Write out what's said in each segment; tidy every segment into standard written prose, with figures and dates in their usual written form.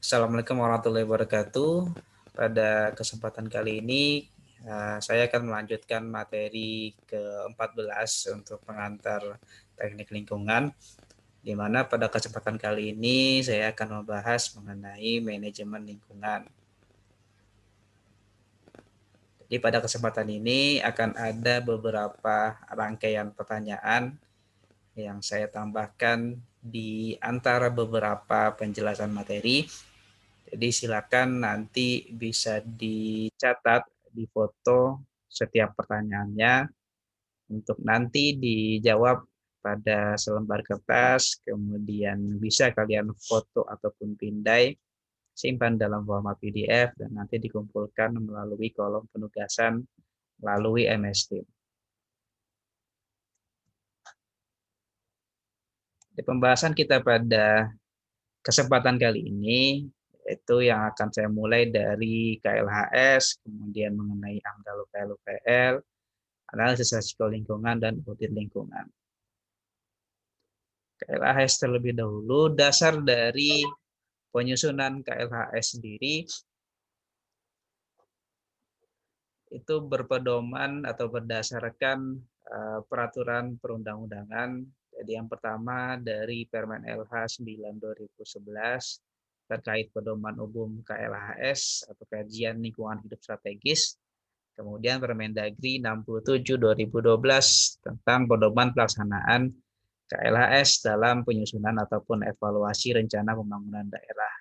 Assalamualaikum warahmatullahi wabarakatuh. Pada kesempatan kali ini, saya akan melanjutkan materi ke-14 untuk pengantar teknik lingkungan, di mana pada kesempatan kali ini saya akan membahas mengenai manajemen lingkungan. Jadi pada kesempatan ini akan ada beberapa rangkaian pertanyaan yang saya tambahkan di antara beberapa penjelasan materi. Jadi silakan nanti bisa dicatat, difoto setiap pertanyaannya untuk nanti dijawab pada selembar kertas, kemudian bisa kalian foto ataupun pindai, simpan dalam format PDF, dan nanti dikumpulkan melalui kolom penugasan melalui MS Teams. Di pembahasan kita pada kesempatan kali ini, itu yang akan saya mulai dari KLHS, kemudian mengenai AMDAL UPL, analisis risiko lingkungan, dan audit lingkungan. KLHS terlebih dahulu, dasar dari penyusunan KLHS sendiri itu berpedoman atau berdasarkan peraturan perundang-undangan. Jadi yang pertama dari Permen LH 9/2011 terkait pedoman umum KLHS atau kajian lingkungan hidup strategis. Kemudian Permendagri 67/2012 tentang pedoman pelaksanaan KLHS dalam penyusunan ataupun evaluasi rencana pembangunan daerah.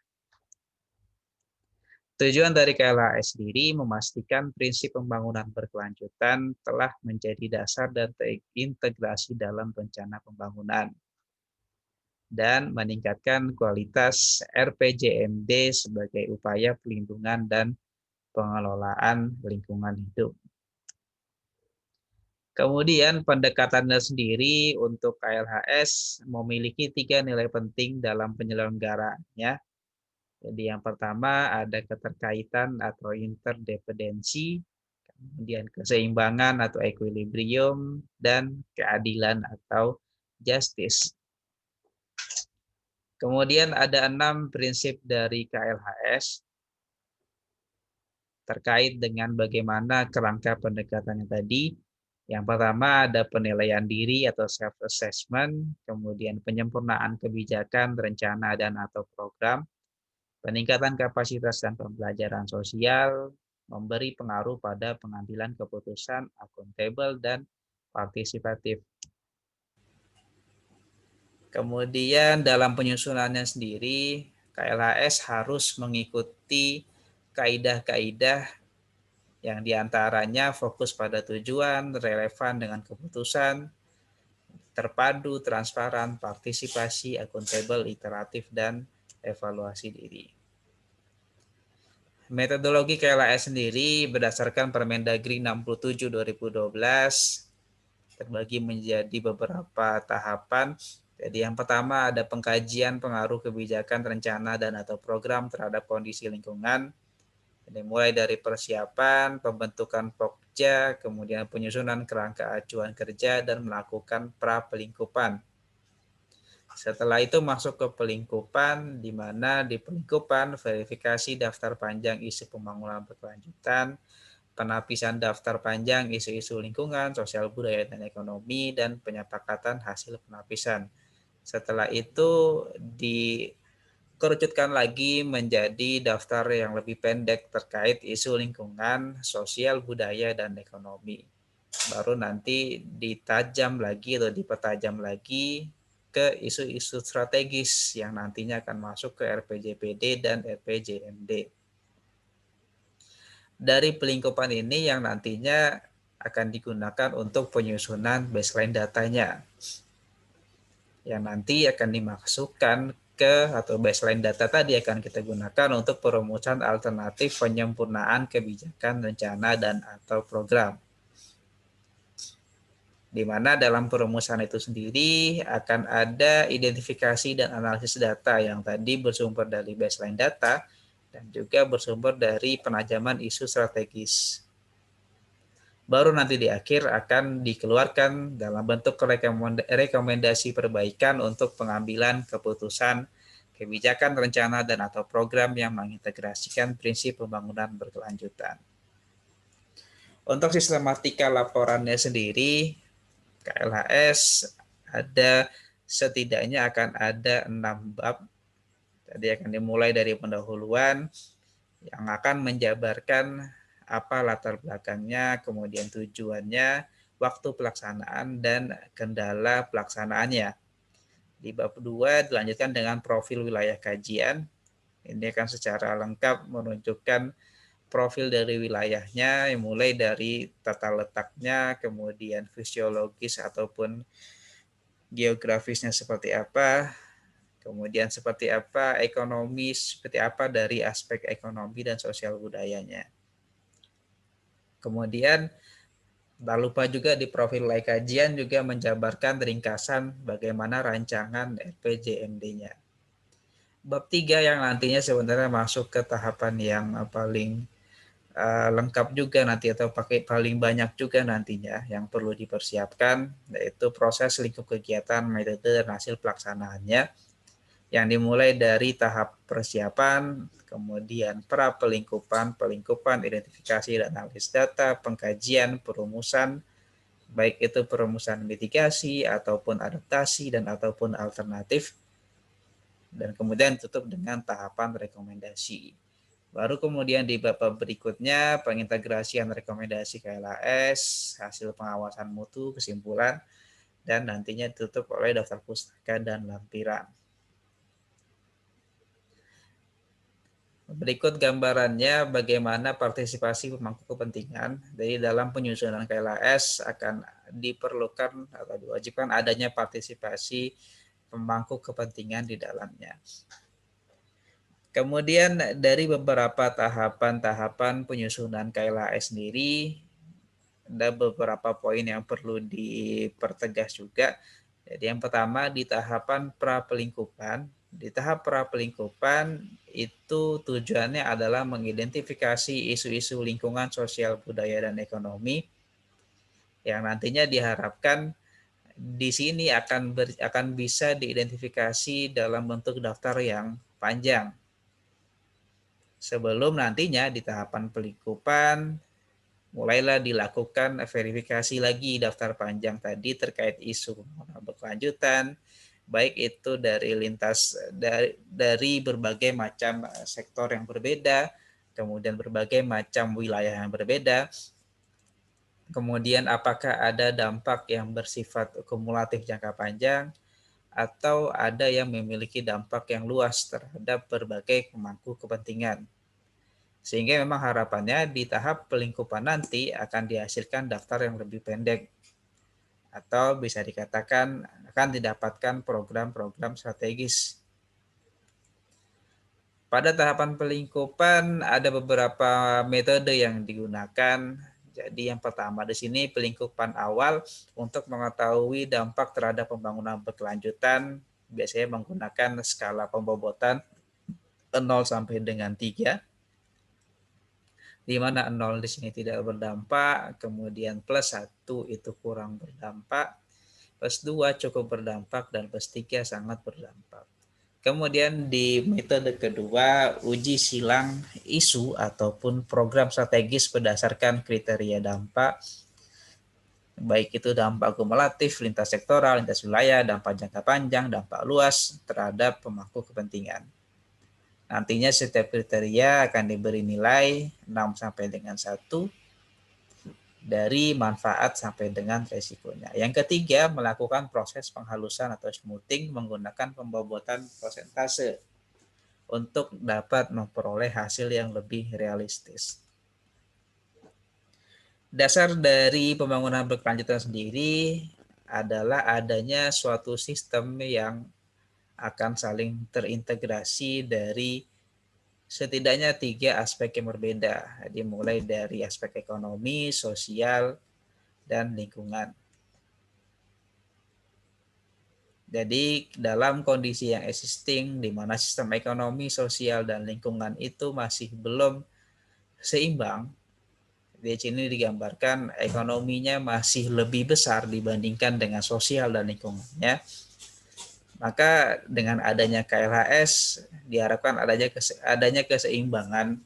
Tujuan dari KLHS sendiri memastikan prinsip pembangunan berkelanjutan telah menjadi dasar dan terintegrasi dalam rencana pembangunan dan meningkatkan kualitas RPJMD sebagai upaya pelindungan dan pengelolaan lingkungan hidup. Kemudian pendekatannya sendiri untuk KLHS memiliki 3 nilai penting dalam penyelenggaraannya. Jadi yang pertama ada keterkaitan atau interdependensi, kemudian keseimbangan atau equilibrium, dan keadilan atau justice. Kemudian ada 6 prinsip dari KLHS terkait dengan bagaimana kerangka pendekatannya tadi. Yang pertama ada penilaian diri atau self-assessment, kemudian penyempurnaan kebijakan, rencana, dan atau program, peningkatan kapasitas dan pembelajaran sosial, memberi pengaruh pada pengambilan keputusan, akuntabel, dan partisipatif. Kemudian dalam penyusunannya sendiri, KLHS harus mengikuti kaidah-kaidah yang diantaranya fokus pada tujuan, relevan dengan keputusan, terpadu, transparan, partisipasi, akuntabel, iteratif, dan evaluasi diri. Metodologi KLHS sendiri berdasarkan Permendagri 67/2012 terbagi menjadi beberapa tahapan. Jadi yang pertama ada pengkajian pengaruh kebijakan, rencana, dan atau program terhadap kondisi lingkungan. Jadi mulai dari persiapan, pembentukan pokja, kemudian penyusunan kerangka acuan kerja, dan melakukan pra-pelingkupan. Setelah itu masuk ke pelingkupan, di mana di pelingkupan verifikasi daftar panjang isu pembangunan berkelanjutan, penapisan daftar panjang isu-isu lingkungan, sosial budaya dan ekonomi, dan penyepakatan hasil penapisan. Setelah itu dikerucutkan lagi menjadi daftar yang lebih pendek terkait isu lingkungan, sosial budaya, dan ekonomi. Baru nanti ditajam lagi atau dipertajam lagi ke isu-isu strategis yang nantinya akan masuk ke RPJPD dan RPJMD. Dari pelingkupan ini yang nantinya akan digunakan untuk penyusunan baseline datanya, yang nanti akan dimasukkan ke atau baseline data tadi akan kita gunakan untuk perumusan alternatif penyempurnaan kebijakan, rencana, dan atau program. Di mana dalam perumusan itu sendiri akan ada identifikasi dan analisis data yang tadi bersumber dari baseline data dan juga bersumber dari penajaman isu strategis. Baru nanti di akhir akan dikeluarkan dalam bentuk rekomendasi perbaikan untuk pengambilan keputusan kebijakan, rencana, dan atau program yang mengintegrasikan prinsip pembangunan berkelanjutan. Untuk sistematika laporannya sendiri, KLHS ada setidaknya akan ada 6 bab. Tadi akan dimulai dari pendahuluan yang akan menjabarkan apa latar belakangnya, kemudian tujuannya, waktu pelaksanaan, dan kendala pelaksanaannya. Di bab 2 dilanjutkan dengan profil wilayah kajian. Ini akan secara lengkap menunjukkan profil dari wilayahnya, mulai dari tata letaknya, kemudian fisiologis ataupun geografisnya seperti apa, kemudian seperti apa ekonomi, seperti apa dari aspek ekonomi dan sosial budayanya. Kemudian tak lupa juga di profil wilayah kajian juga menjabarkan ringkasan bagaimana rancangan RPJMD-nya. Bab 3 yang nantinya sebenarnya masuk ke tahapan yang paling lengkap juga nanti atau paling banyak juga nantinya yang perlu dipersiapkan, yaitu proses lingkup kegiatan, metode, dan hasil pelaksanaannya yang dimulai dari tahap persiapan, kemudian pelingkupan, identifikasi dan analisis data, pengkajian, perumusan, baik itu perumusan mitigasi ataupun adaptasi dan ataupun alternatif, dan kemudian tutup dengan tahapan rekomendasi. Baru kemudian di bab berikutnya pengintegrasian rekomendasi KLHS, hasil pengawasan mutu, kesimpulan, dan nantinya ditutup oleh daftar pustaka dan lampiran. Berikut gambarannya bagaimana partisipasi pemangku kepentingan. Jadi dalam penyusunan KLHS akan diperlukan atau diwajibkan adanya partisipasi pemangku kepentingan di dalamnya. Kemudian dari beberapa tahapan-tahapan penyusunan KLHS sendiri, ada beberapa poin yang perlu dipertegas juga. Jadi yang pertama di tahapan pra-pelingkupan. Di tahap pra-pelingkupan itu tujuannya adalah mengidentifikasi isu-isu lingkungan sosial, budaya, dan ekonomi yang nantinya diharapkan di sini akan bisa diidentifikasi dalam bentuk daftar yang panjang. Sebelum nantinya di tahapan pelingkupan mulailah dilakukan verifikasi lagi daftar panjang tadi terkait isu berkelanjutan, baik itu dari dari berbagai macam sektor yang berbeda, kemudian berbagai macam wilayah yang berbeda, kemudian apakah ada dampak yang bersifat kumulatif jangka panjang, atau ada yang memiliki dampak yang luas terhadap berbagai pemangku kepentingan. Sehingga memang harapannya di tahap pelingkupan nanti akan dihasilkan daftar yang lebih pendek. Atau bisa dikatakan akan didapatkan program-program strategis. Pada tahapan pelingkupan ada beberapa metode yang digunakan. Jadi yang pertama di sini pelingkupan awal untuk mengetahui dampak terhadap pembangunan berkelanjutan biasanya menggunakan skala pembobotan 0 sampai dengan 3, di mana 0 di sini tidak berdampak, kemudian plus 1 itu kurang berdampak, plus 2 cukup berdampak, dan plus 3 sangat berdampak. Kemudian di metode kedua, uji silang isu ataupun program strategis berdasarkan kriteria dampak, baik itu dampak kumulatif, lintas sektoral, lintas wilayah, dampak jangka panjang, dampak luas terhadap pemangku kepentingan. Nantinya setiap kriteria akan diberi nilai 6 sampai dengan 1 dari manfaat sampai dengan resikonya. Yang ketiga, melakukan proses penghalusan atau smoothing menggunakan pembobotan persentase untuk dapat memperoleh hasil yang lebih realistis. Dasar dari pembangunan berkelanjutan sendiri adalah adanya suatu sistem yang akan saling terintegrasi dari setidaknya 3 aspek yang berbeda, dimulai dari aspek ekonomi, sosial, dan lingkungan. Jadi dalam kondisi yang existing, di mana sistem ekonomi, sosial, dan lingkungan itu masih belum seimbang, di sini digambarkan ekonominya masih lebih besar dibandingkan dengan sosial dan lingkungannya, Maka dengan adanya KLHS diharapkan adanya keseimbangan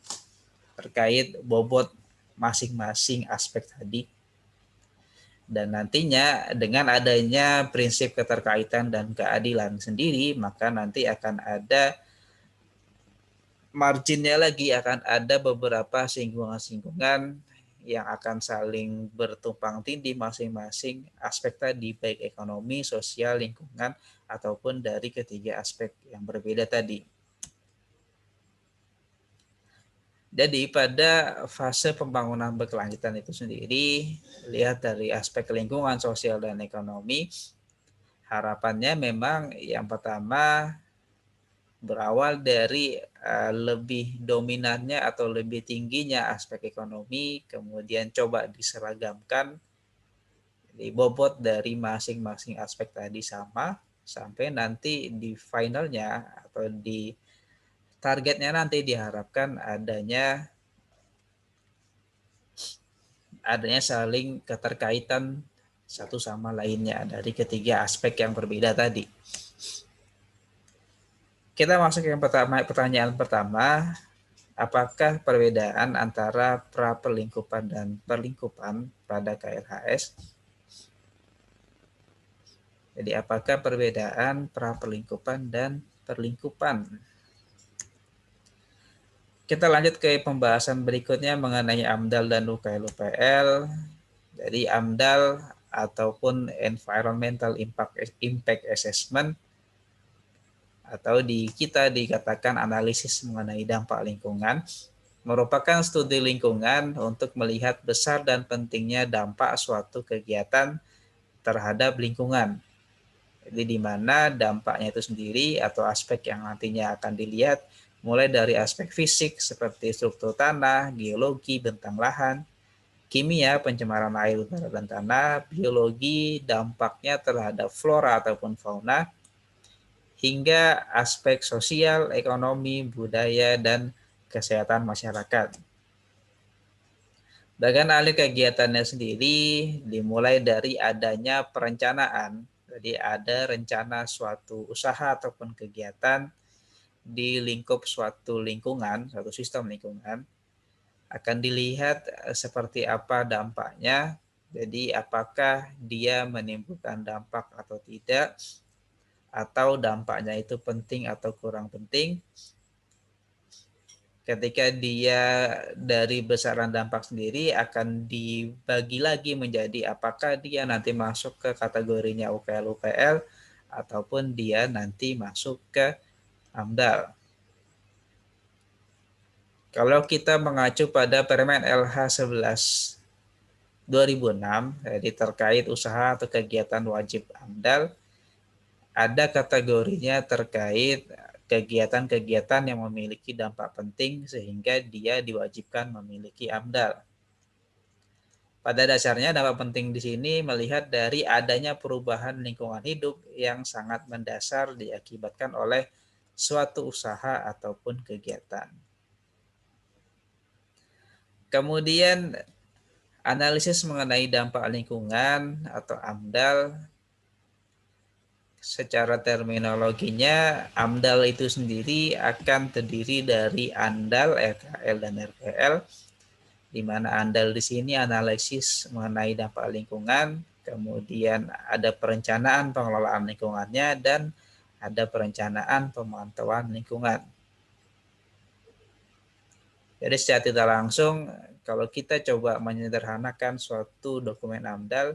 terkait bobot masing-masing aspek tadi. Dan nantinya dengan adanya prinsip keterkaitan dan keadilan sendiri, maka nanti akan ada marginnya lagi, akan ada beberapa singgungan-singgungan yang akan saling bertumpang tindih masing-masing aspek tadi, baik ekonomi, sosial, lingkungan, ataupun dari ketiga aspek yang berbeda tadi. Jadi pada fase pembangunan berkelanjutan itu sendiri, lihat dari aspek lingkungan, sosial, dan ekonomi, harapannya memang yang pertama berawal dari lebih dominannya atau lebih tingginya aspek ekonomi, kemudian coba diseragamkan, jadi bobot dari masing-masing aspek tadi sama, sampai nanti di finalnya atau di targetnya nanti diharapkan adanya saling keterkaitan satu sama lainnya dari ketiga aspek yang berbeda tadi. Kita masuk yang pertama, pertanyaan pertama, apakah perbedaan antara pra-perlingkupan dan perlingkupan pada KLHS? Jadi apakah perbedaan pra-perlingkupan dan perlingkupan? Kita lanjut ke pembahasan berikutnya mengenai AMDAL dan UKL-UPL. Jadi AMDAL ataupun Environmental Impact Assessment atau di kita dikatakan analisis mengenai dampak lingkungan, merupakan studi lingkungan untuk melihat besar dan pentingnya dampak suatu kegiatan terhadap lingkungan. Jadi di mana dampaknya itu sendiri atau aspek yang nantinya akan dilihat mulai dari aspek fisik seperti struktur tanah, geologi, bentang lahan, kimia, pencemaran air, udara, dan tanah, biologi, dampaknya terhadap flora ataupun fauna, hingga aspek sosial, ekonomi, budaya, dan kesehatan masyarakat. Bagian ahli kegiatannya sendiri dimulai dari adanya perencanaan. Jadi ada rencana suatu usaha ataupun kegiatan di lingkup suatu lingkungan, suatu sistem lingkungan, akan dilihat seperti apa dampaknya. Jadi apakah dia menimbulkan dampak atau tidak, atau dampaknya itu penting atau kurang penting. Ketika dia dari besaran dampak sendiri akan dibagi lagi menjadi apakah dia nanti masuk ke kategorinya UKL-UPL ataupun dia nanti masuk ke AMDAL. Kalau kita mengacu pada Permen LH 11 2006, jadi terkait usaha atau kegiatan wajib AMDAL, ada kategorinya terkait kegiatan-kegiatan yang memiliki dampak penting sehingga dia diwajibkan memiliki AMDAL. Pada dasarnya dampak penting di sini melihat dari adanya perubahan lingkungan hidup yang sangat mendasar diakibatkan oleh suatu usaha ataupun kegiatan. Kemudian analisis mengenai dampak lingkungan atau AMDAL. Secara terminologinya, AMDAL itu sendiri akan terdiri dari ANDAL, RKL, dan RPL, di mana ANDAL di sini analisis mengenai dampak lingkungan, kemudian ada perencanaan pengelolaan lingkungannya, dan ada perencanaan pemantauan lingkungan. Jadi secara tidak langsung, kalau kita coba menyederhanakan suatu dokumen AMDAL,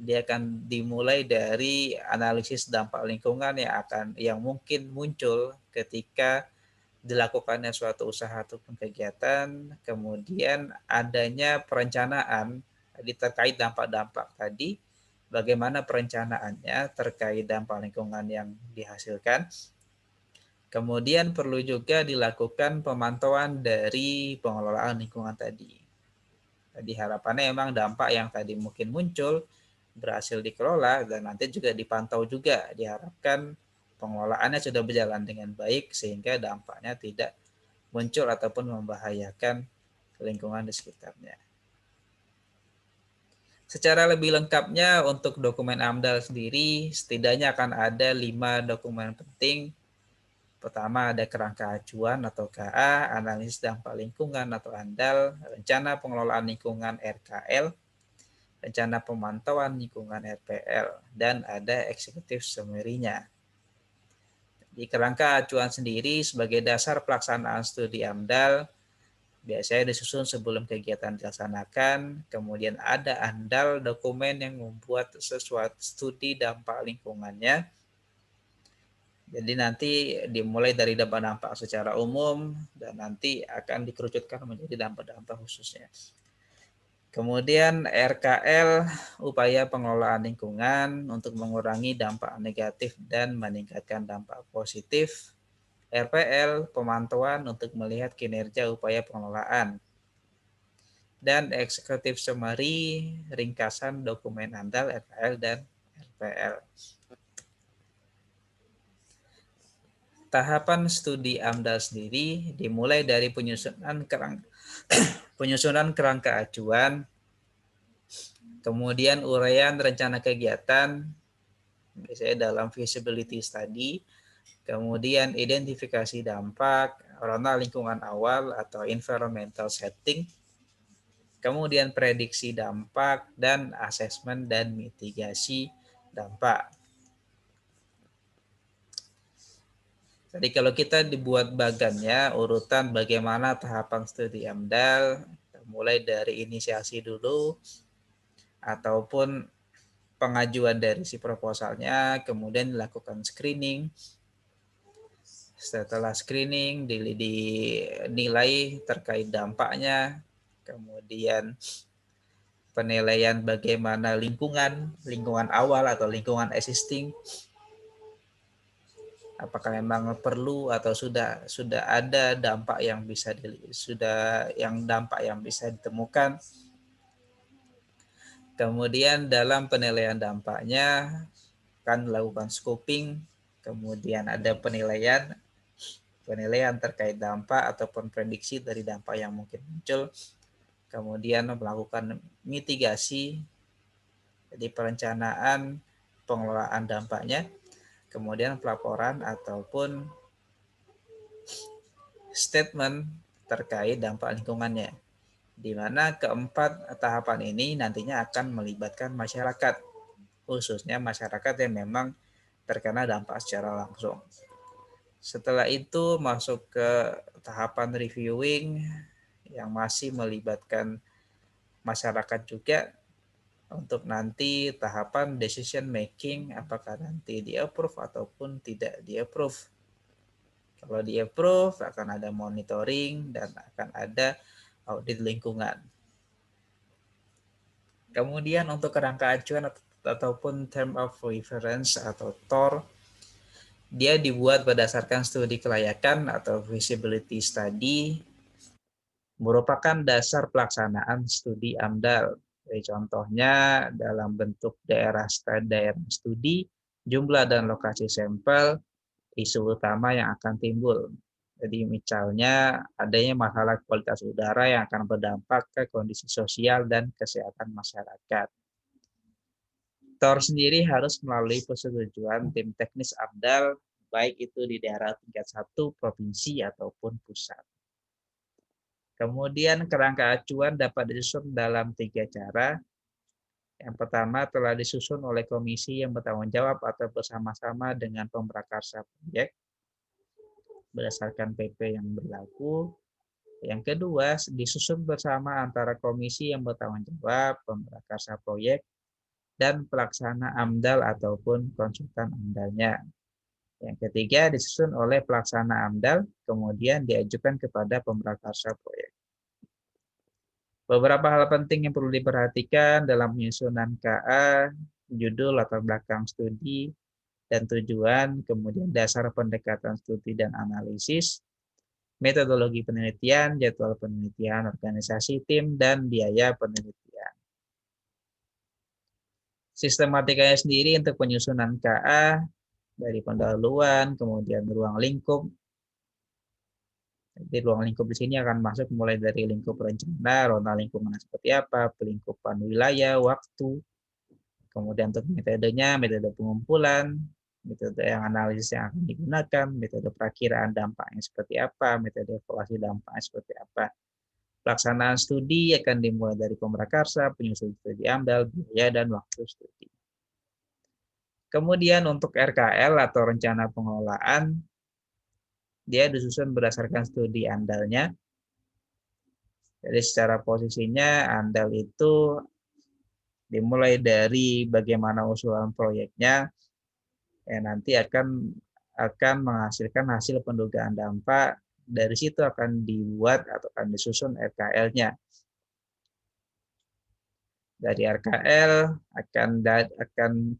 dia akan dimulai dari analisis dampak lingkungan yang mungkin muncul ketika dilakukannya suatu usaha ataupun kegiatan, kemudian adanya perencanaan terkait dampak-dampak tadi, bagaimana perencanaannya terkait dampak lingkungan yang dihasilkan. Kemudian perlu juga dilakukan pemantauan dari pengelolaan lingkungan tadi. Jadi harapannya memang dampak yang tadi mungkin muncul berhasil dikelola dan nanti juga dipantau juga. Diharapkan pengelolaannya sudah berjalan dengan baik sehingga dampaknya tidak muncul ataupun membahayakan lingkungan di sekitarnya. Secara lebih lengkapnya untuk dokumen AMDAL sendiri, setidaknya akan ada 5 dokumen penting. Pertama ada kerangka acuan atau KA, analisis dampak lingkungan atau ANDAL, rencana pengelolaan lingkungan RKL, rencana pemantauan lingkungan RPL, dan ada eksekutif summary-nya. Di kerangka acuan sendiri sebagai dasar pelaksanaan studi AMDAL, biasanya disusun sebelum kegiatan dilaksanakan, kemudian ada ANDAL dokumen yang membuat sesuatu studi dampak lingkungannya. Jadi nanti dimulai dari dampak-dampak secara umum dan nanti akan dikerucutkan menjadi dampak-dampak khususnya. Kemudian RKL, upaya pengelolaan lingkungan untuk mengurangi dampak negatif dan meningkatkan dampak positif. RPL, pemantauan untuk melihat kinerja upaya pengelolaan. Dan eksekutif summary, ringkasan dokumen AMDAL, RKL, dan RPL. Tahapan studi AMDAL sendiri dimulai dari penyusunan kerangka acuan, kemudian uraian rencana kegiatan, biasanya dalam feasibility study, kemudian identifikasi dampak, zona lingkungan awal atau environmental setting, kemudian prediksi dampak, dan asesmen dan mitigasi dampak. Jadi kalau kita dibuat bagannya, urutan bagaimana tahapan studi AMDAL, mulai dari inisiasi dulu, ataupun pengajuan dari si proposalnya, kemudian dilakukan screening. Setelah screening, dinilai terkait dampaknya, kemudian penilaian bagaimana lingkungan awal atau lingkungan existing, apakah memang perlu atau sudah ada dampak yang bisa ditemukan. Kemudian dalam penilaian dampaknya akan melakukan scoping, kemudian ada penilaian terkait dampak ataupun prediksi dari dampak yang mungkin muncul, kemudian melakukan mitigasi, jadi perencanaan pengelolaan dampaknya, kemudian pelaporan ataupun statement terkait dampak lingkungannya, di mana keempat tahapan ini nantinya akan melibatkan masyarakat, khususnya masyarakat yang memang terkena dampak secara langsung. Setelah itu masuk ke tahapan reviewing yang masih melibatkan masyarakat juga, untuk nanti tahapan decision making, apakah nanti di-approve ataupun tidak di-approve. Kalau di-approve akan ada monitoring dan akan ada audit lingkungan. Kemudian untuk kerangka acuan ataupun term of reference atau TOR, dia dibuat berdasarkan studi kelayakan atau feasibility study, merupakan dasar pelaksanaan studi AMDAL. Jadi contohnya dalam bentuk daerah studi, jumlah dan lokasi sampel, isu utama yang akan timbul. Jadi misalnya adanya masalah kualitas udara yang akan berdampak ke kondisi sosial dan kesehatan masyarakat. TOR sendiri harus melalui persetujuan tim teknis AMDAL, baik itu di daerah tingkat 1, provinsi, ataupun pusat. Kemudian kerangka acuan dapat disusun dalam 3 cara. Yang pertama telah disusun oleh komisi yang bertanggung jawab atau bersama-sama dengan pemrakarsa proyek berdasarkan PP yang berlaku. Yang kedua disusun bersama antara komisi yang bertanggung jawab, pemrakarsa proyek, dan pelaksana AMDAL ataupun konsultan AMDAL-nya. Yang ketiga disusun oleh pelaksana AMDAL, kemudian diajukan kepada pemrakarsa proyek. Beberapa hal penting yang perlu diperhatikan dalam penyusunan KA, judul latar belakang studi dan tujuan, kemudian dasar pendekatan studi dan analisis, metodologi penelitian, jadwal penelitian, organisasi tim, dan biaya penelitian. Sistematikanya sendiri untuk penyusunan KA, dari pendahuluan, kemudian ruang lingkup, Jadi ruang lingkup di sini akan masuk mulai dari lingkup rencana, rona lingkungan seperti apa, pelingkupan wilayah, waktu, kemudian untuk metodenya, metode pengumpulan, metode yang analisis yang akan digunakan, metode perakiraan dampaknya seperti apa, metode evaluasi dampaknya seperti apa. Pelaksanaan studi akan dimulai dari pemrakarsa, penyusun studi AMDAL, biaya, dan waktu studi. Kemudian untuk RKL atau rencana pengelolaan, dia disusun berdasarkan studi AMDAL-nya. Jadi secara posisinya AMDAL itu dimulai dari bagaimana usulan proyeknya, nanti akan menghasilkan hasil pendugaan dampak. Dari situ akan dibuat atau akan disusun RKL-nya. Dari RKL akan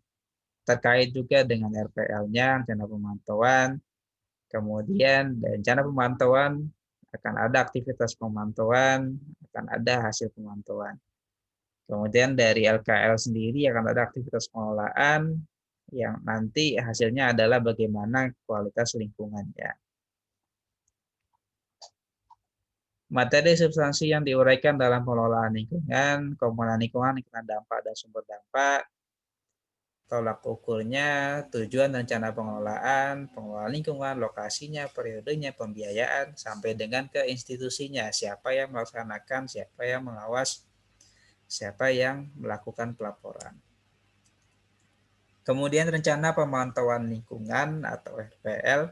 terkait juga dengan RPL-nya, rencana pemantauan. Kemudian dari rencana pemantauan akan ada aktivitas pemantauan, akan ada hasil pemantauan. Kemudian dari LKL sendiri akan ada aktivitas pengelolaan yang nanti hasilnya adalah bagaimana kualitas lingkungannya. Materi substansi yang diuraikan dalam pengelolaan lingkungan, komponen lingkungan dampak dan sumber dampak, tolak ukurnya, tujuan rencana pengelolaan, pengelolaan lingkungan, lokasinya, periodenya, pembiayaan, sampai dengan ke institusinya, siapa yang melaksanakan, siapa yang mengawas, siapa yang melakukan pelaporan. Kemudian rencana pemantauan lingkungan atau RPL.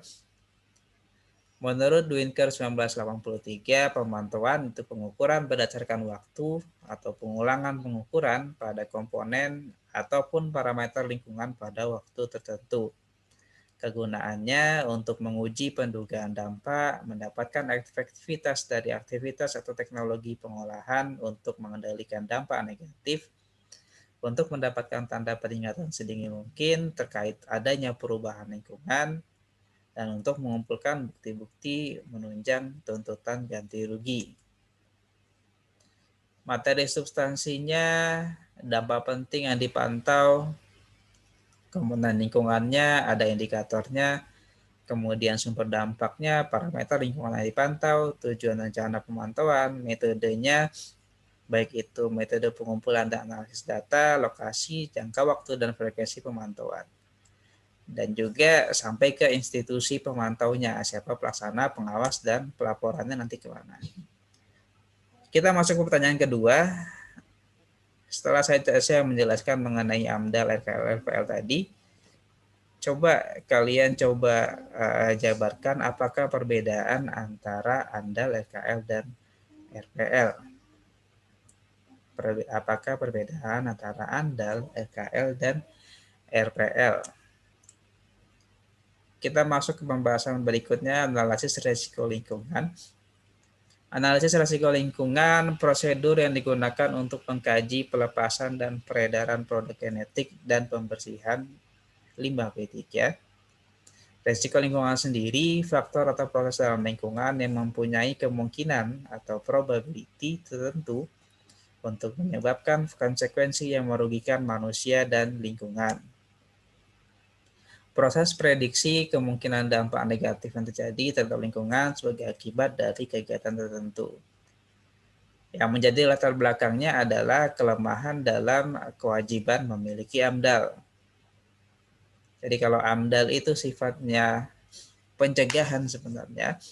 Menurut Dwinker 1983, pemantauan itu pengukuran berdasarkan waktu atau pengulangan pengukuran pada komponen ataupun parameter lingkungan pada waktu tertentu. Kegunaannya untuk menguji pendugaan dampak, mendapatkan efektivitas dari aktivitas atau teknologi pengolahan untuk mengendalikan dampak negatif, untuk mendapatkan tanda peringatan sedini mungkin terkait adanya perubahan lingkungan, dan untuk mengumpulkan bukti-bukti menunjang tuntutan ganti rugi. Materi substansinya, dampak penting yang dipantau, komponen lingkungannya, ada indikatornya, kemudian sumber dampaknya, parameter lingkungan yang dipantau, tujuan rencana pemantauan, metodenya, baik itu metode pengumpulan dan analisis data, lokasi, jangka waktu, dan frekuensi pemantauan. Dan juga sampai ke institusi pemantaunya, siapa pelaksana, pengawas, dan pelaporannya nanti kemana. Kita masuk ke pertanyaan kedua. Setelah saya menjelaskan mengenai AMDAL, RKL, RPL tadi, kalian jabarkan apakah perbedaan antara AMDAL, RKL, dan RPL. Apakah perbedaan antara AMDAL, RKL, dan RPL. Kita masuk ke pembahasan berikutnya, analisis risiko lingkungan. Analisis risiko lingkungan, prosedur yang digunakan untuk mengkaji pelepasan dan peredaran produk genetik dan pembersihan limbah B3. Risiko lingkungan sendiri, faktor atau proses dalam lingkungan yang mempunyai kemungkinan atau probability tertentu untuk menyebabkan konsekuensi yang merugikan manusia dan lingkungan. Proses prediksi kemungkinan dampak negatif yang terjadi terhadap lingkungan sebagai akibat dari kegiatan tertentu. Yang menjadi latar belakangnya adalah kelemahan dalam kewajiban memiliki AMDAL. Jadi kalau AMDAL itu sifatnya pencegahan sebenarnya,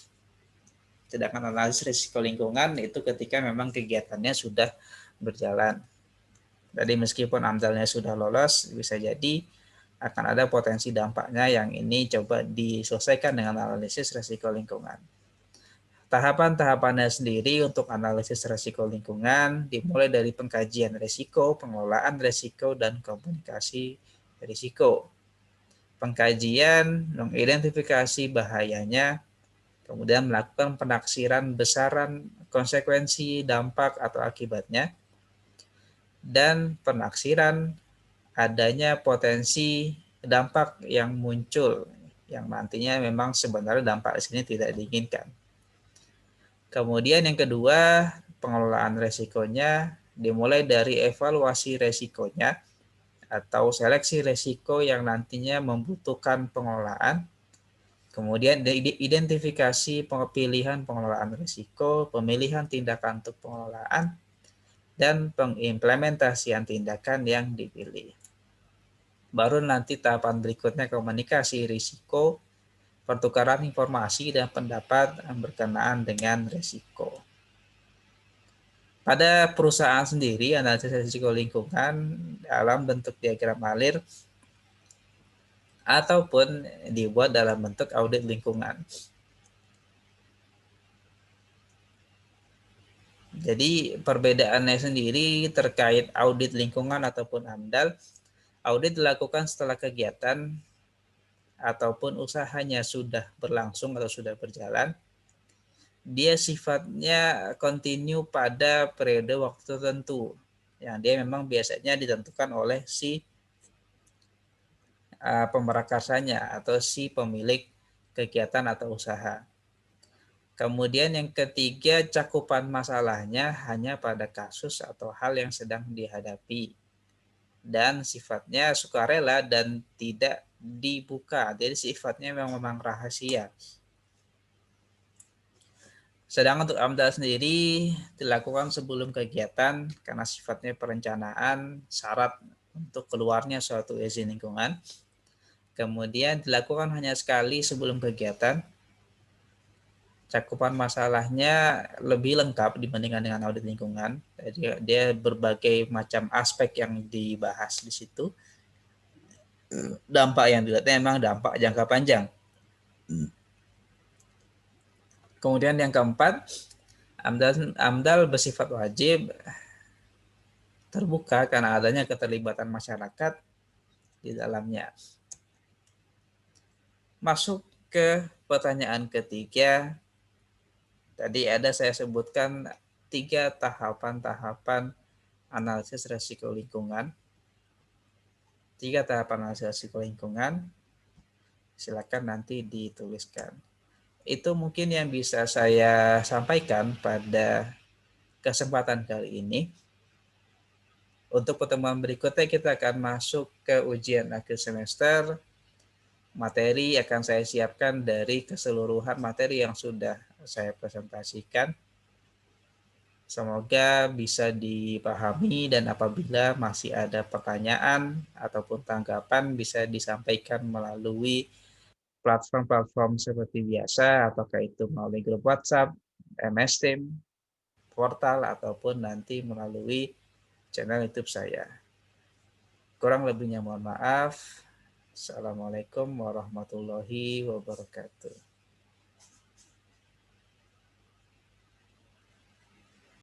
sedangkan analisis risiko lingkungan itu ketika memang kegiatannya sudah berjalan. Jadi meskipun AMDAL-nya sudah lolos, bisa jadi akan ada potensi dampaknya yang ini coba diselesaikan dengan analisis risiko lingkungan. Tahapan-tahapannya sendiri untuk analisis risiko lingkungan dimulai dari pengkajian risiko, pengelolaan risiko, dan komunikasi risiko. Pengkajian, mengidentifikasi bahayanya, kemudian melakukan penaksiran besaran konsekuensi dampak atau akibatnya, dan penaksiran adanya potensi dampak yang muncul yang nantinya memang sebenarnya dampak di sini tidak diinginkan. Kemudian yang kedua, pengelolaan resikonya dimulai dari evaluasi resikonya atau seleksi resiko yang nantinya membutuhkan pengelolaan. Kemudian identifikasi pemilihan pengelolaan risiko, pemilihan tindakan untuk pengelolaan, dan pengimplementasian tindakan yang dipilih. Baru nanti tahapan berikutnya komunikasi risiko, pertukaran informasi dan pendapat berkenaan dengan risiko. Pada perusahaan sendiri, analisis risiko lingkungan dalam bentuk diagram alir ataupun dibuat dalam bentuk audit lingkungan. Jadi perbedaannya sendiri terkait audit lingkungan ataupun AMDAL, audit dilakukan setelah kegiatan ataupun usahanya sudah berlangsung atau sudah berjalan. Dia sifatnya kontinu pada periode waktu tertentu, yang dia memang biasanya ditentukan oleh si pemerakarsanya atau si pemilik kegiatan atau usaha. Kemudian yang ketiga, cakupan masalahnya hanya pada kasus atau hal yang sedang dihadapi dan sifatnya sukarela dan tidak dibuka. Jadi sifatnya memang rahasia. Sedang untuk AMDAL sendiri dilakukan sebelum kegiatan karena sifatnya perencanaan, syarat untuk keluarnya suatu izin lingkungan. Kemudian dilakukan hanya sekali sebelum kegiatan. Cakupan masalahnya lebih lengkap dibandingkan dengan audit lingkungan. Jadi dia berbagai macam aspek yang dibahas di situ. Dampak yang dilihat memang dampak jangka panjang. Kemudian yang keempat, AMDAL bersifat wajib terbuka karena adanya keterlibatan masyarakat di dalamnya. Masuk ke pertanyaan ketiga, tadi ada saya sebutkan 3 tahapan-tahapan analisis resiko lingkungan. 3 tahapan analisis resiko lingkungan, silakan nanti dituliskan. Itu mungkin yang bisa saya sampaikan pada kesempatan kali ini. Untuk pertemuan berikutnya kita akan masuk ke ujian akhir semester. Materi akan saya siapkan dari keseluruhan materi yang sudah saya presentasikan. Semoga bisa dipahami dan apabila masih ada pertanyaan ataupun tanggapan bisa disampaikan melalui platform-platform seperti biasa, apakah itu melalui grup WhatsApp, MS Team, portal, ataupun nanti melalui channel YouTube saya. Kurang lebihnya mohon maaf. Assalamualaikum warahmatullahi wabarakatuh.